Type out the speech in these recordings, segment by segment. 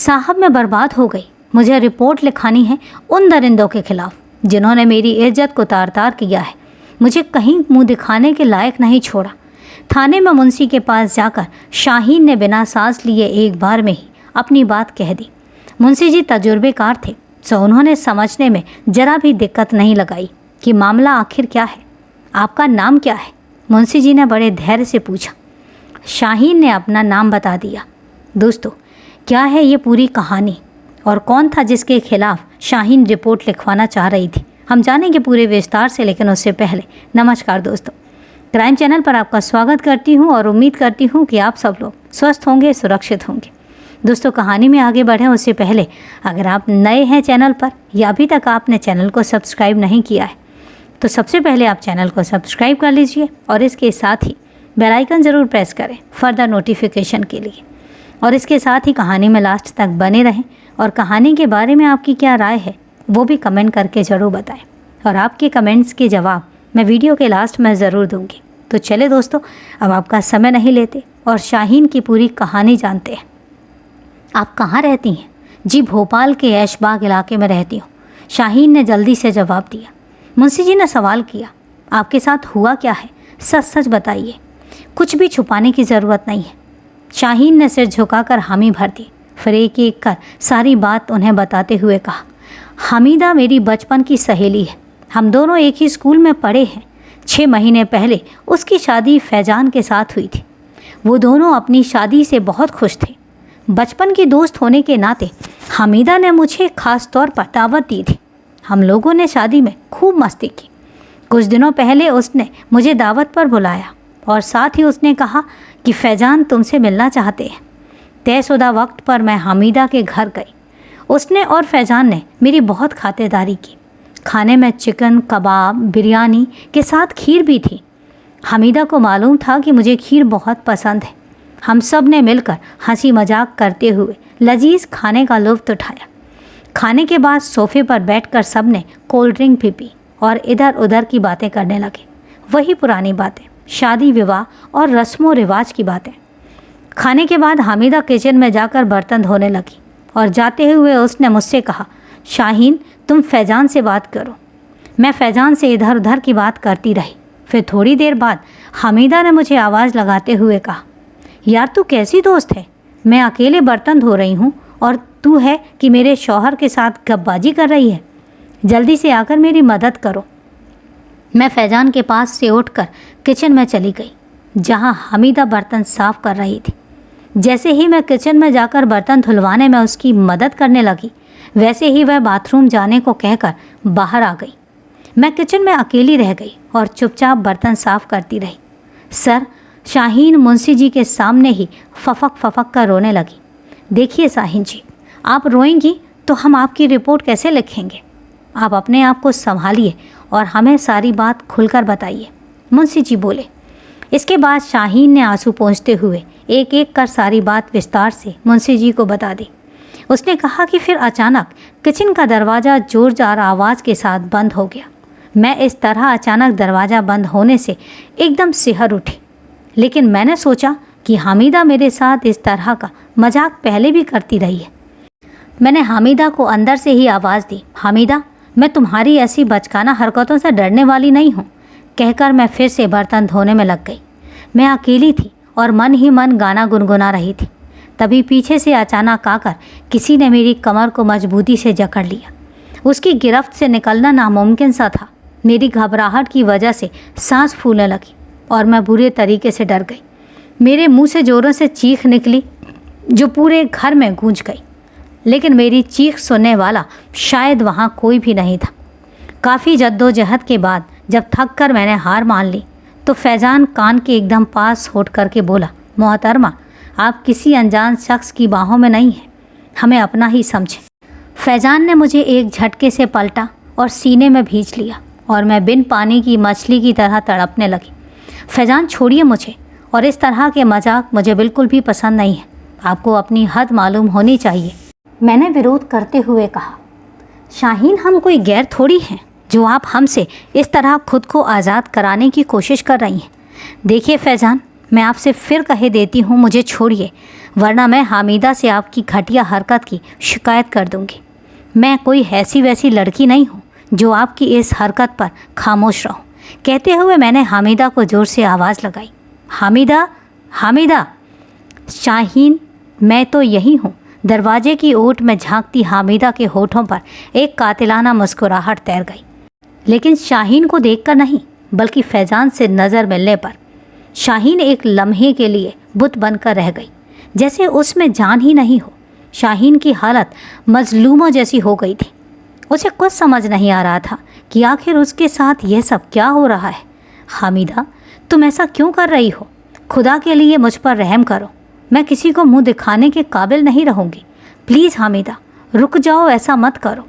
साहब मैं बर्बाद हो गई। मुझे रिपोर्ट लिखानी है उन दरिंदों के खिलाफ जिन्होंने मेरी इज्जत को तार तार किया है। मुझे कहीं मुंह दिखाने के लायक नहीं छोड़ा। थाने में मुंशी के पास जाकर शाहीन ने बिना सांस लिए एक बार में ही अपनी बात कह दी। मुंशी जी तजुर्बेकार थे, सो उन्होंने समझने में जरा भी दिक्कत नहीं लगाई कि मामला आखिर क्या है। आपका नाम क्या है? मुंशी जी ने बड़े धैर्य से पूछा। शाहीन ने अपना नाम बता दिया। दोस्तों, क्या है ये पूरी कहानी और कौन था जिसके खिलाफ शाहीन रिपोर्ट लिखवाना चाह रही थी, हम जानेंगे पूरे विस्तार से। लेकिन उससे पहले नमस्कार दोस्तों, क्राइम चैनल पर आपका स्वागत करती हूँ और उम्मीद करती हूँ कि आप सब लोग स्वस्थ होंगे, सुरक्षित होंगे। दोस्तों, कहानी में आगे बढ़ें उससे पहले अगर आप नए हैं चैनल पर या अभी तक आपने चैनल को सब्सक्राइब नहीं किया है तो सबसे पहले आप चैनल को सब्सक्राइब कर लीजिए और इसके साथ ही बेल आइकन ज़रूर प्रेस करें फर्दर नोटिफिकेशन के लिए। और इसके साथ ही कहानी में लास्ट तक बने रहें और कहानी के बारे में आपकी क्या राय है वो भी कमेंट करके ज़रूर बताएं और आपके कमेंट्स के जवाब मैं वीडियो के लास्ट में ज़रूर दूंगी। तो चले दोस्तों, अब आपका समय नहीं लेते और शाहीन की पूरी कहानी जानते हैं। आप कहाँ रहती हैं? जी, भोपाल के ऐशबाग इलाके में रहती हूँ, शाहीन ने जल्दी से जवाब दिया। मुंशी जी ने सवाल किया, आपके साथ हुआ क्या है? सच सच बताइए, कुछ भी छुपाने की ज़रूरत नहीं है। शाहीन ने सिर झुकाकर हामी भर दी, फिर एक एक कर सारी बात उन्हें बताते हुए कहा। हमीदा मेरी बचपन की सहेली है, हम दोनों एक ही स्कूल में पढ़े हैं। 6 महीने पहले उसकी शादी फैजान के साथ हुई थी। वो दोनों अपनी शादी से बहुत खुश थे। बचपन की दोस्त होने के नाते हमीदा ने मुझे ख़ास तौर पर दावत दी थी। हम लोगों ने शादी में खूब मस्ती की। कुछ दिनों पहले उसने मुझे दावत पर बुलाया और साथ ही उसने कहा कि फैजान तुमसे मिलना चाहते हैं। तयशुदा वक्त पर मैं हमीदा के घर गई। उसने और फैजान ने मेरी बहुत खातिरदारी की। खाने में चिकन, कबाब, बिरयानी के साथ खीर भी थी। हमीदा को मालूम था कि मुझे खीर बहुत पसंद है। हम सब ने मिलकर हंसी मजाक करते हुए लजीज खाने का लुत्फ़ उठाया। खाने के बाद सोफे पर बैठकर सब ने कोल्ड ड्रिंक भी पी और इधर उधर की बातें करने लगे। वही पुरानी बातें, शादी विवाह और रस्मों रिवाज की बातें। खाने के बाद हामिदा किचन में जाकर बर्तन धोने लगी और जाते हुए उसने मुझसे कहा, शाहीन तुम फैजान से बात करो। मैं फैजान से इधर उधर की बात करती रही। फिर थोड़ी देर बाद हामिदा ने मुझे आवाज़ लगाते हुए कहा, यार तू कैसी दोस्त है? मैं अकेले बर्तन धो रही हूँ और तू है कि मेरे शौहर के साथ गप्पबाजी कर रही है। जल्दी से आकर मेरी मदद करो। मैं फैजान के पास से उठकर किचन में चली गई जहाँ हमीदा बर्तन साफ़ कर रही थी। जैसे ही मैं किचन में जाकर बर्तन धुलवाने में उसकी मदद करने लगी, वैसे ही वह बाथरूम जाने को कहकर बाहर आ गई। मैं किचन में अकेली रह गई और चुपचाप बर्तन साफ़ करती रही। सर, शाहीन मुंशी जी के सामने ही फफक फफक कर रोने लगी। देखिए शाहीन जी, आप रोएंगी तो हम आपकी रिपोर्ट कैसे लिखेंगे? आप अपने आप को संभालिए और हमें सारी बात खुलकर बताइए, मुंशी जी बोले। इसके बाद शाहीन ने आंसू पोंछते हुए एक एक कर सारी बात विस्तार से मुंशी जी को बता दी। उसने कहा कि फिर अचानक किचन का दरवाज़ा जोरदार आवाज़ के साथ बंद हो गया। मैं इस तरह अचानक दरवाज़ा बंद होने से एकदम सिहर उठी, लेकिन मैंने सोचा कि हामिदा मेरे साथ इस तरह का मजाक पहले भी करती रही है। मैंने हामिदा को अंदर से ही आवाज़ दी, हामिदा मैं तुम्हारी ऐसी बचकाना हरकतों से डरने वाली नहीं हूँ, कहकर मैं फिर से बर्तन धोने में लग गई। मैं अकेली थी और मन ही मन गाना गुनगुना रही थी। तभी पीछे से अचानक आकर किसी ने मेरी कमर को मजबूती से जकड़ लिया। उसकी गिरफ्त से निकलना नामुमकिन सा था। मेरी घबराहट की वजह से सांस फूलने लगी और मैं बुरे तरीके से डर गई। मेरे मुंह से ज़ोरों से चीख निकली जो पूरे घर में गूंज गई, लेकिन मेरी चीख सुनने वाला शायद वहाँ कोई भी नहीं था। काफ़ी जद्दोजहद के बाद जब थक कर मैंने हार मान ली तो फैजान कान के एकदम पास होट करके बोला, मोहतरमा आप किसी अनजान शख्स की बाहों में नहीं हैं, हमें अपना ही समझें। फैजान ने मुझे एक झटके से पलटा और सीने में भींच लिया और मैं बिन पानी की मछली की तरह तड़पने लगी। फैजान छोड़िए मुझे, और इस तरह के मजाक मुझे बिल्कुल भी पसंद नहीं है। आपको अपनी हद मालूम होनी चाहिए, मैंने विरोध करते हुए कहा। शाहीन हम कोई गैर थोड़ी हैं जो आप हमसे इस तरह खुद को आज़ाद कराने की कोशिश कर रही हैं। देखिए फैजान, मैं आपसे फिर कहे देती हूँ, मुझे छोड़िए। वरना मैं हामिदा से आपकी घटिया हरकत की शिकायत कर दूंगी। मैं कोई ऐसी वैसी लड़की नहीं हूँ जो आपकी इस हरकत पर खामोश रहूँ। कहते हुए मैंने हामिदा को ज़ोर से आवाज़ लगाई, हामिदा, हामिदा। शाहीन, मैं तो यही हूँ। दरवाजे की ओट में झांकती हामिदा के होठों पर एक कातिलाना मुस्कुराहट तैर गई, लेकिन शाहीन को देखकर नहीं, बल्कि फैजान से नज़र मिलने पर शाहीन एक लम्हे के लिए बुत बनकर रह गई, जैसे उसमें जान ही नहीं हो। शाहीन की हालत मजलूमों जैसी हो गई थी। उसे कुछ समझ नहीं आ रहा था कि आखिर उसके साथ यह सब क्या हो रहा है। हामिदा, तुम ऐसा क्यों कर रही हो? खुदा के लिए मुझ पर रहम करो। मैं किसी को मुंह दिखाने के काबिल नहीं रहूँगी। प्लीज़ हामिदा, रुक जाओ, ऐसा मत करो,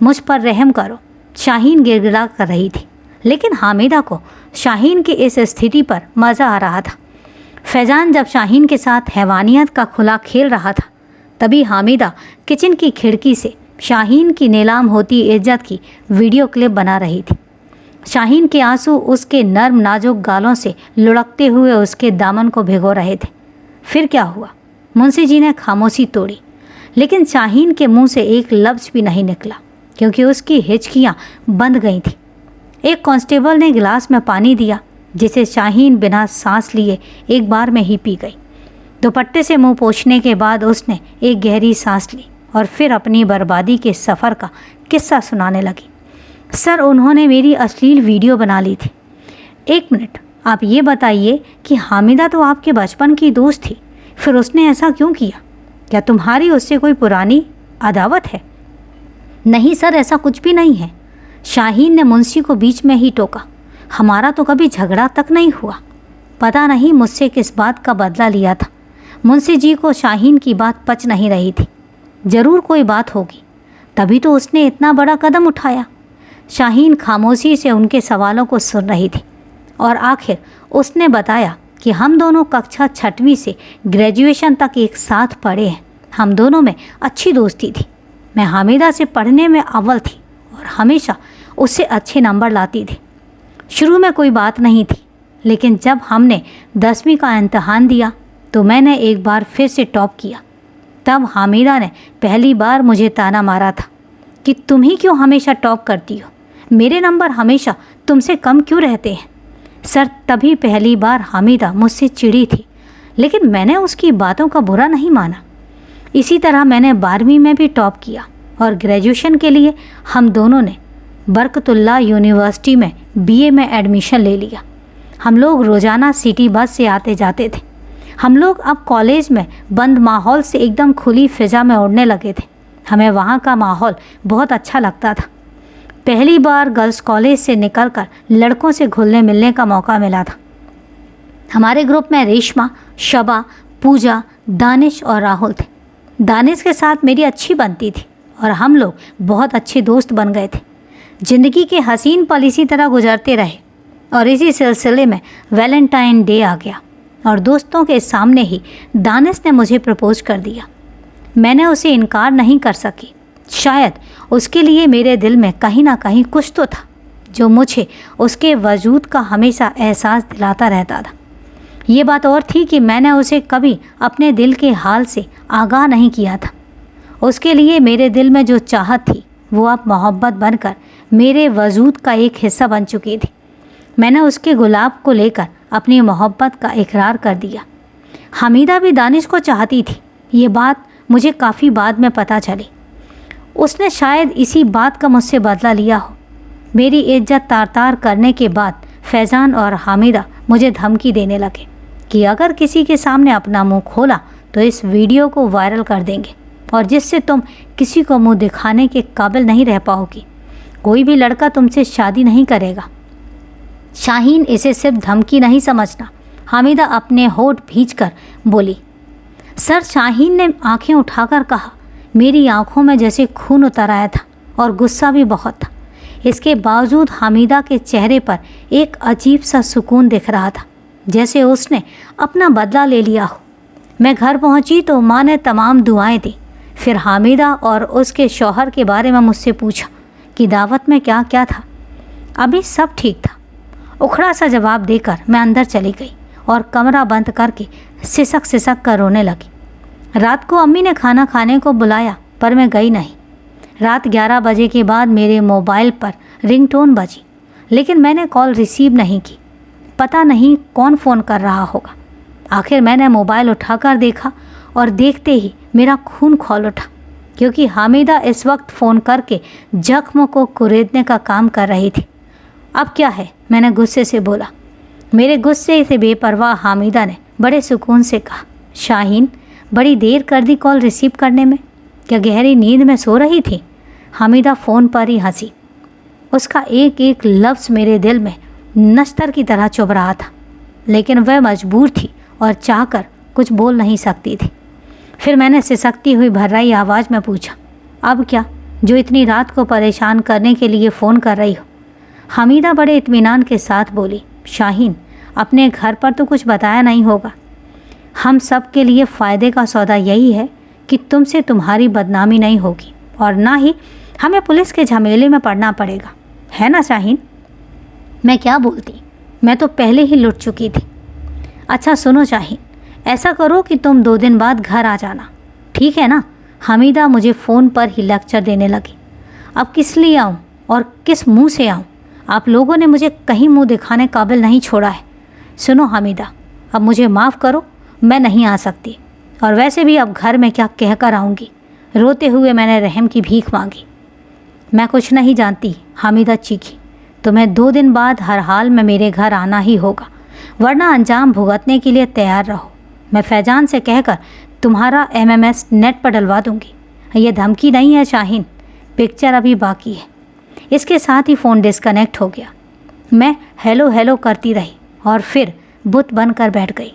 मुझ पर रहम करो। शाहीन गिड़गिड़ा कर रही थी, लेकिन हामिदा को शाहीन की इस स्थिति पर मज़ा आ रहा था। फैजान जब शाहीन के साथ हैवानियत का खुला खेल रहा था, तभी हामिदा किचन की खिड़की से शाहीन की नीलाम होती इज्जत की वीडियो क्लिप बना रही थी। शाहीन के आंसू उसके नर्म नाजुक गालों से लुढ़कते हुए उसके दामन को भिगो रहे थे। फिर क्या हुआ? मुंशी जी ने खामोशी तोड़ी, लेकिन शाहीन के मुंह से एक लफ्ज़ भी नहीं निकला, क्योंकि उसकी हिचकियाँ बंद गई थीं। एक कांस्टेबल ने गिलास में पानी दिया, जिसे शाहीन बिना सांस लिए एक बार में ही पी गई। दुपट्टे से मुंह पोंछने के बाद उसने एक गहरी सांस ली और फिर अपनी बर्बादी के सफ़र का किस्सा सुनाने लगी। सर, उन्होंने मेरी अश्लील वीडियो बना ली थी। एक मिनट, आप ये बताइए कि हामिदा तो आपके बचपन की दोस्त थी, फिर उसने ऐसा क्यों किया? क्या तुम्हारी उससे कोई पुरानी अदावत है? नहीं सर, ऐसा कुछ भी नहीं है। शाहीन ने मुंशी को बीच में ही टोका। हमारा तो कभी झगड़ा तक नहीं हुआ। पता नहीं मुझसे किस बात का बदला लिया था। मुंशी जी को शाहीन की बात पच नहीं रही थी। ज़रूर कोई बात होगी, तभी तो उसने इतना बड़ा कदम उठाया। शाहीन खामोशी से उनके सवालों को सुन रही थी और आखिर उसने बताया कि हम दोनों कक्षा 6वीं से ग्रेजुएशन तक एक साथ पढ़े हैं। हम दोनों में अच्छी दोस्ती थी। मैं हामिदा से पढ़ने में अव्वल थी और हमेशा उससे अच्छे नंबर लाती थी। शुरू में कोई बात नहीं थी, लेकिन जब हमने 10वीं का इम्तहान दिया तो मैंने एक बार फिर से टॉप किया। तब हामिदा ने पहली बार मुझे ताना मारा था कि तुम ही क्यों हमेशा टॉप करती हो, मेरे नंबर हमेशा तुमसे कम क्यों रहते हैं। सर, तभी पहली बार हामिदा मुझसे चिढ़ी थी, लेकिन मैंने उसकी बातों का बुरा नहीं माना। इसी तरह मैंने 12वीं में भी टॉप किया और ग्रेजुएशन के लिए हम दोनों ने बरकतुल्लाह यूनिवर्सिटी में बीए में एडमिशन ले लिया। हम लोग रोज़ाना सिटी बस से आते जाते थे। हम लोग अब कॉलेज में बंद माहौल से एकदम खुली फ़िज़ा में उड़ने लगे थे। हमें वहाँ का माहौल बहुत अच्छा लगता था। पहली बार गर्ल्स कॉलेज से निकलकर लड़कों से घुलने मिलने का मौका मिला था। हमारे ग्रुप में रेशमा, शबा, पूजा, दानिश और राहुल थे। दानिश के साथ मेरी अच्छी बनती थी और हम लोग बहुत अच्छे दोस्त बन गए थे। ज़िंदगी के हसीन पल इसी तरह गुजरते रहे और इसी सिलसिले में वैलेंटाइन डे आ गया और दोस्तों के सामने ही दानिश ने मुझे प्रपोज कर दिया। मैंने उसे इनकार नहीं कर सकी। शायद उसके लिए मेरे दिल में कहीं ना कहीं कुछ तो था जो मुझे उसके वजूद का हमेशा एहसास दिलाता रहता था। ये बात और थी कि मैंने उसे कभी अपने दिल के हाल से आगाह नहीं किया था। उसके लिए मेरे दिल में जो चाहत थी वो अब मोहब्बत बनकर मेरे वजूद का एक हिस्सा बन चुकी थी। मैंने उसके गुलाब को लेकर अपनी मोहब्बत का इकरार कर दिया। हामिदा भी दानिश को चाहती थी। ये बात मुझे काफ़ी बाद में पता चली। उसने शायद इसी बात का मुझसे बदला लिया हो। मेरी इज्जत तार तार करने के बाद फैज़ान और हामिदा मुझे धमकी देने लगे कि अगर किसी के सामने अपना मुंह खोला तो इस वीडियो को वायरल कर देंगे और जिससे तुम किसी को मुंह दिखाने के काबिल नहीं रह पाओगी। कोई भी लड़का तुमसे शादी नहीं करेगा। शाहीन, इसे सिर्फ धमकी नहीं समझना। हामिदा अपने होठ भींचकर बोली। सर, शाहीन ने आंखें उठाकर कहा। मेरी आंखों में जैसे खून उतर आया था और गुस्सा भी बहुत था। इसके बावजूद हामिदा के चेहरे पर एक अजीब सा सुकून दिख रहा था, जैसे उसने अपना बदला ले लिया हो। मैं घर पहुंची तो माँ ने तमाम दुआएं दी। फिर हामिदा और उसके शौहर के बारे में मुझसे पूछा कि दावत में क्या क्या था। अभी सब ठीक था। उखड़ा सा जवाब देकर मैं अंदर चली गई और कमरा बंद करके सिसक सिसक कर रोने लगी। रात को अम्मी ने खाना खाने को बुलाया पर मैं गई नहीं। रात 11 बजे के बाद मेरे मोबाइल पर रिंगटोन बजी, लेकिन मैंने कॉल रिसीव नहीं की। पता नहीं कौन फ़ोन कर रहा होगा। आखिर मैंने मोबाइल उठाकर देखा और देखते ही मेरा खून खौल उठा, क्योंकि हामिदा इस वक्त फ़ोन करके जख्म को कुरेदने का काम कर रही थी। अब क्या है, मैंने गुस्से से बोला। मेरे गुस्से से बेपरवाह हामिदा ने बड़े सुकून से कहा, शाहीन, बड़ी देर कर दी कॉल रिसीव करने में, क्या गहरी नींद में सो रही थी? हामिदा फ़ोन पर ही हंसी। उसका एक एक लफ्ज़ मेरे दिल में नश्तर की तरह चुभ रहा था, लेकिन वह मजबूर थी और चाहकर कुछ बोल नहीं सकती थी। फिर मैंने सिसकती हुई भर्राई आवाज़ में पूछा, अब क्या, जो इतनी रात को परेशान करने के लिए फ़ोन कर रही हो? हामिदा बड़े इत्मीनान के साथ बोली, शाहीन, अपने घर पर तो कुछ बताया नहीं होगा। हम सब के लिए फ़ायदे का सौदा यही है कि तुमसे तुम्हारी बदनामी नहीं होगी और ना ही हमें पुलिस के झमेले में पड़ना पड़ेगा, है ना शाहीन? मैं क्या बोलती, मैं तो पहले ही लुट चुकी थी। अच्छा सुनो शाहीन, ऐसा करो कि तुम 2 दिन बाद घर आ जाना, ठीक है ना? हामिदा मुझे फ़ोन पर ही लेक्चर देने लगी। अब किस लिए आऊँ और किस मुंह से आऊँ? आप लोगों ने मुझे कहीं मुंह दिखाने काबिल नहीं छोड़ा है। सुनो हामिदा, अब मुझे माफ़ करो, मैं नहीं आ सकती, और वैसे भी अब घर में क्या कह कर आऊँगी? रोते हुए मैंने रहम की भीख मांगी। मैं कुछ नहीं जानती, हामिदा चीखी। तुम्हें 2 दिन बाद हर हाल में मेरे घर आना ही होगा, वरना अंजाम भुगतने के लिए तैयार रहो। मैं फैजान से कहकर तुम्हारा MMS नेट पर डलवा दूंगी। यह धमकी नहीं है शाहीन, पिक्चर अभी बाकी है। इसके साथ ही फ़ोन डिस्कनेक्ट हो गया। मैं हेलो हेलो करती रही और फिर बुत बनकर बैठ गई।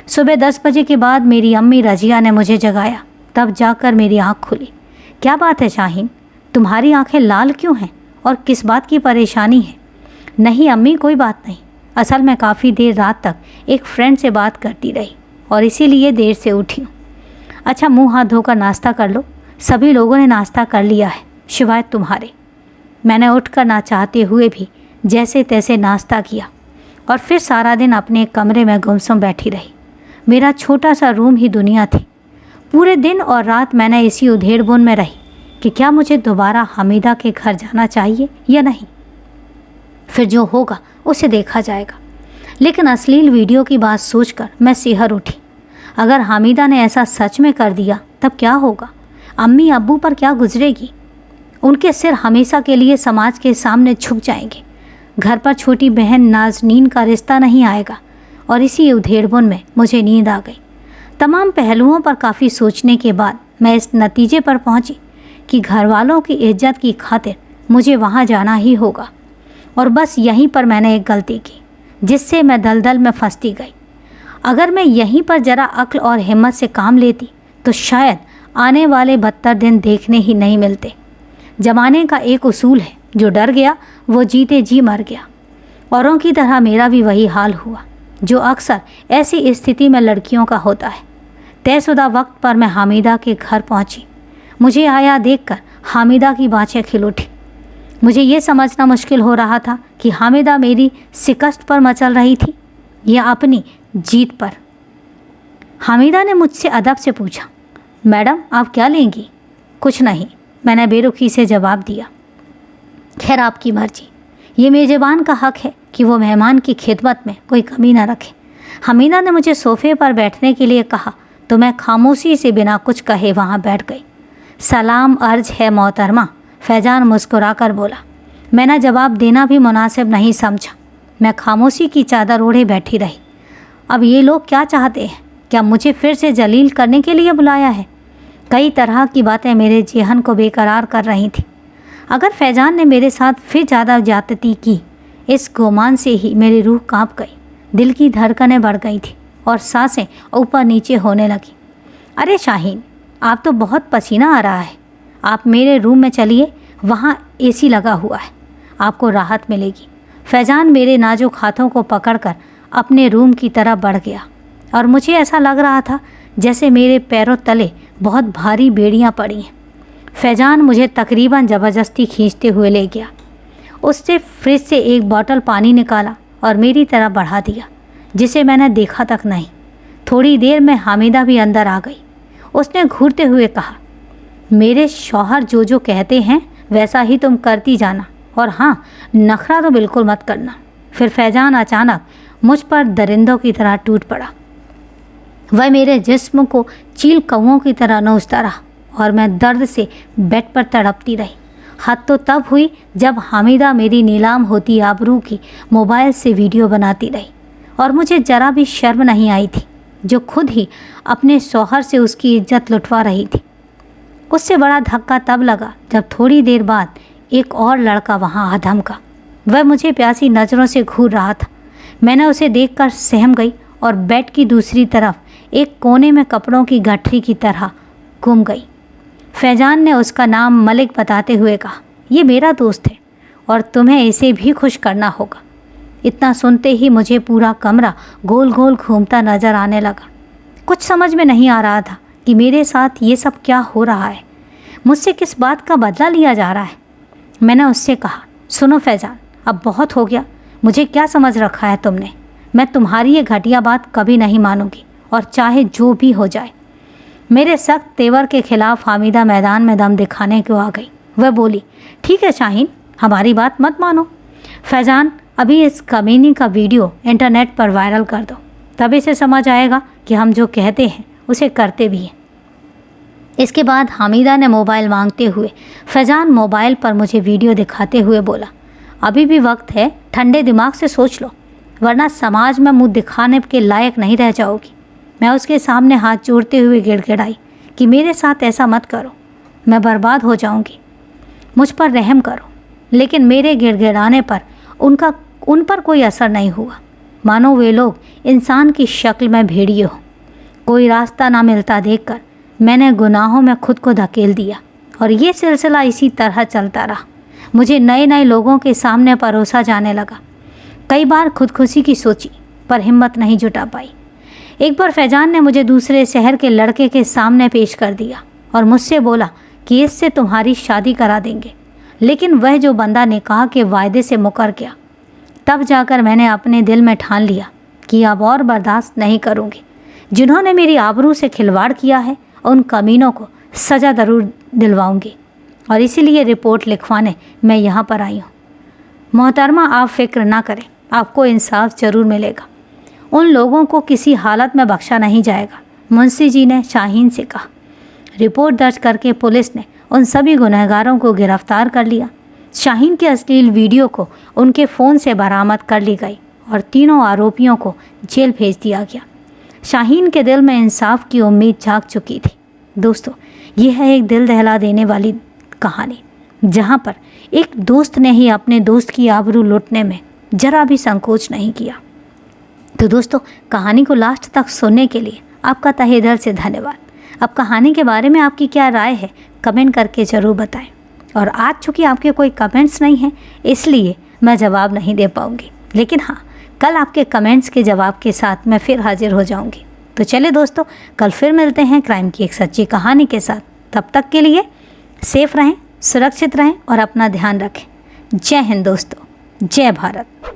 सुबह 10 बजे के बाद मेरी अम्मी रजिया ने मुझे जगाया, तब जाकर मेरी आँख खुली। क्या बात है शाहीन, तुम्हारी आंखें लाल क्यों हैं और किस बात की परेशानी है? नहीं अम्मी, कोई बात नहीं। असल में काफ़ी देर रात तक एक फ्रेंड से बात करती रही और इसीलिए देर से उठी हूँ। अच्छा, मुंह हाथ धोकर नाश्ता कर लो। सभी लोगों ने नाश्ता कर लिया है शिवाय तुम्हारे। मैंने उठकर ना चाहते हुए भी जैसे तैसे नाश्ता किया और फिर सारा दिन अपने कमरे में गुमसुम बैठी रही। मेरा छोटा सा रूम ही दुनिया थी। पूरे दिन और रात मैंने इसी उधेड़बुन में रही कि क्या मुझे दोबारा हामिदा के घर जाना चाहिए या नहीं। फिर जो होगा उसे देखा जाएगा। लेकिन अश्लील वीडियो की बात सोचकर मैं सिहर उठी। अगर हामिदा ने ऐसा सच में कर दिया तब क्या होगा? अम्मी अब्बू पर क्या गुजरेगी? उनके सिर हमेशा के लिए समाज के सामने झुक जाएंगे। घर पर छोटी बहन नाज़नीन का रिश्ता नहीं आएगा। और इसी उधेड़बुन में मुझे नींद आ गई। तमाम पहलुओं पर काफ़ी सोचने के बाद मैं इस नतीजे पर पहुंची कि घर वालों की इज्जत की खातिर मुझे वहां जाना ही होगा। और बस यहीं पर मैंने एक गलती की जिससे मैं दलदल में फंसती गई। अगर मैं यहीं पर ज़रा अक्ल और हिम्मत से काम लेती तो शायद आने वाले बदतर दिन देखने ही नहीं मिलते। ज़माने का एक उसूल है, जो डर गया वो जीते जी मर गया। औरों की तरह मेरा भी वही हाल हुआ जो अक्सर ऐसी स्थिति में लड़कियों का होता है। तयशुदा वक्त पर मैं हामिदा के घर पहुंची। मुझे आया देखकर हामिदा की बाँछें खिल उठी। मुझे ये समझना मुश्किल हो रहा था कि हामिदा मेरी शिकस्त पर मचल रही थी या अपनी जीत पर। हामिदा ने मुझसे अदब से पूछा, मैडम आप क्या लेंगी? कुछ नहीं, मैंने बेरुखी से जवाब दिया। खैर आपकी मर्जी, ये मेज़बान का हक है कि वो मेहमान की खिदमत में कोई कमी न रखे। हामिदा ने मुझे सोफ़े पर बैठने के लिए कहा तो मैं खामोशी से बिना कुछ कहे वहाँ बैठ गई। सलाम अर्ज है मोहतरमा, फैजान मुस्कुराकर बोला। मैंने जवाब देना भी मुनासिब नहीं समझा। मैं खामोशी की चादर ओढ़े बैठी रही। अब ये लोग क्या चाहते हैं? क्या मुझे फिर से जलील करने के लिए बुलाया है? कई तरह की बातें मेरे जेहन को बेकरार कर रही थी। अगर फैजान ने मेरे साथ फिर ज़्यादा ज्यादती की, इस गुमान से ही मेरी रूह कांप गई। दिल की धड़कनें बढ़ गई थी और सांसें ऊपर नीचे होने लगी। अरे शाहीन, आप तो बहुत पसीना आ रहा है। आप मेरे रूम में चलिए, वहाँ AC लगा हुआ है, आपको राहत मिलेगी। फैजान मेरे नाजुक हाथों को पकड़कर अपने रूम की तरफ बढ़ गया और मुझे ऐसा लग रहा था जैसे मेरे पैरों तले बहुत भारी बेड़ियाँ पड़ी हैं। फैजान मुझे तकरीबन ज़बरदस्ती खींचते हुए ले गया। उससे फ्रिज से एक बोतल पानी निकाला और मेरी तरफ बढ़ा दिया, जिसे मैंने देखा तक नहीं। थोड़ी देर में हामिदा भी अंदर आ गई। उसने घूरते हुए कहा, मेरे शौहर जो जो कहते हैं वैसा ही तुम करती जाना, और हाँ, नखरा तो बिल्कुल मत करना। फिर फैजान अचानक मुझ पर दरिंदों की तरह टूट पड़ा। वह मेरे जिस्म को चील कौओं की तरह नोचता रहा और मैं दर्द से बेड पर तड़पती रही। हद तो तब हुई जब हामिदा मेरी नीलाम होती आबरू की मोबाइल से वीडियो बनाती रही और मुझे जरा भी शर्म नहीं आई थी, जो खुद ही अपने शौहर से उसकी इज्जत लुटवा रही थी। उससे बड़ा धक्का तब लगा जब थोड़ी देर बाद एक और लड़का वहाँ आ धमका। वह मुझे प्यासी नज़रों से घूर रहा था। मैंने उसे देखकर सहम गई और बेड की दूसरी तरफ एक कोने में कपड़ों की गठरी की तरह गुम गई। फैजान ने उसका नाम मलिक बताते हुए कहा, ये मेरा दोस्त है और तुम्हें इसे भी खुश करना होगा। इतना सुनते ही मुझे पूरा कमरा गोल गोल घूमता नज़र आने लगा। कुछ समझ में नहीं आ रहा था कि मेरे साथ ये सब क्या हो रहा है, मुझसे किस बात का बदला लिया जा रहा है। मैंने उससे कहा, सुनो फैजान, अब बहुत हो गया। मुझे क्या समझ रखा है तुमने? मैं तुम्हारी ये घटिया बात कभी नहीं मानूंगी, और चाहे जो भी हो जाए। मेरे सख्त तेवर के खिलाफ हामिदा मैदान में दम दिखाने को आ गई। वह बोली, ठीक है शाहीन, हमारी बात मत मानो। फैजान, अभी इस कमीनी का वीडियो इंटरनेट पर वायरल कर दो, तभी से समझ आएगा कि हम जो कहते हैं उसे करते भी हैं। इसके बाद हामिदा ने मोबाइल मांगते हुए फैजान मोबाइल पर मुझे वीडियो दिखाते हुए बोला, अभी भी वक्त है, ठंडे दिमाग से सोच लो, वरना समाज में मुंह दिखाने के लायक नहीं रह जाओगी। मैं उसके सामने हाथ जोड़ते हुए गिड़गिड़ाई कि मेरे साथ ऐसा मत करो, मैं बर्बाद हो जाऊंगी, मुझ पर रहम करो। लेकिन मेरे गिड़गिड़ाने पर उन पर कोई असर नहीं हुआ, मानो वे लोग इंसान की शक्ल में भेड़िए हों। कोई रास्ता ना मिलता देखकर मैंने गुनाहों में खुद को धकेल दिया और ये सिलसिला इसी तरह चलता रहा। मुझे नए नए लोगों के सामने परोसा जाने लगा। कई बार खुदकुशी की सोची, पर हिम्मत नहीं जुटा पाई। एक बार फैजान ने मुझे दूसरे शहर के लड़के के सामने पेश कर दिया और मुझसे बोला कि इससे तुम्हारी शादी करा देंगे। लेकिन वह जो बंदा निकाह के वायदे से मुकर गया, तब जाकर मैंने अपने दिल में ठान लिया कि अब और बर्दाश्त नहीं करूँगी। जिन्होंने मेरी आबरू से खिलवाड़ किया है, उन कमीनों को सज़ा ज़रूर दिलवाऊंगी, और इसीलिए रिपोर्ट लिखवाने मैं यहाँ पर आई हूँ। मोहतरमा, आप फिक्र ना करें, आपको इंसाफ ज़रूर मिलेगा। उन लोगों को किसी हालत में बख्शा नहीं जाएगा, मुंशी जी ने शाहीन से कहा। रिपोर्ट दर्ज करके पुलिस ने उन सभी गुनहगारों को गिरफ्तार कर लिया। शाहीन के अश्लील वीडियो को उनके फ़ोन से बरामद कर ली गई और तीनों आरोपियों को जेल भेज दिया गया। शाहीन के दिल में इंसाफ की उम्मीद जाग चुकी थी। दोस्तों, यह है एक दिल दहला देने वाली कहानी, जहां पर एक दोस्त ने ही अपने दोस्त की आबरू लूटने में जरा भी संकोच नहीं किया। तो दोस्तों, कहानी को लास्ट तक सुनने के लिए आपका तहे दिल से धन्यवाद। अब कहानी के बारे में आपकी क्या राय है, कमेंट करके ज़रूर बताएं। और आज चूँकि आपके कोई कमेंट्स नहीं हैं, इसलिए मैं जवाब नहीं दे पाऊँगी, लेकिन हाँ, कल आपके कमेंट्स के जवाब के साथ मैं फिर हाजिर हो जाऊँगी। तो चलिए दोस्तों, कल फिर मिलते हैं क्राइम की एक सच्ची कहानी के साथ। तब तक के लिए सेफ रहें, सुरक्षित रहें और अपना ध्यान रखें। जय हिंद दोस्तों, जय भारत।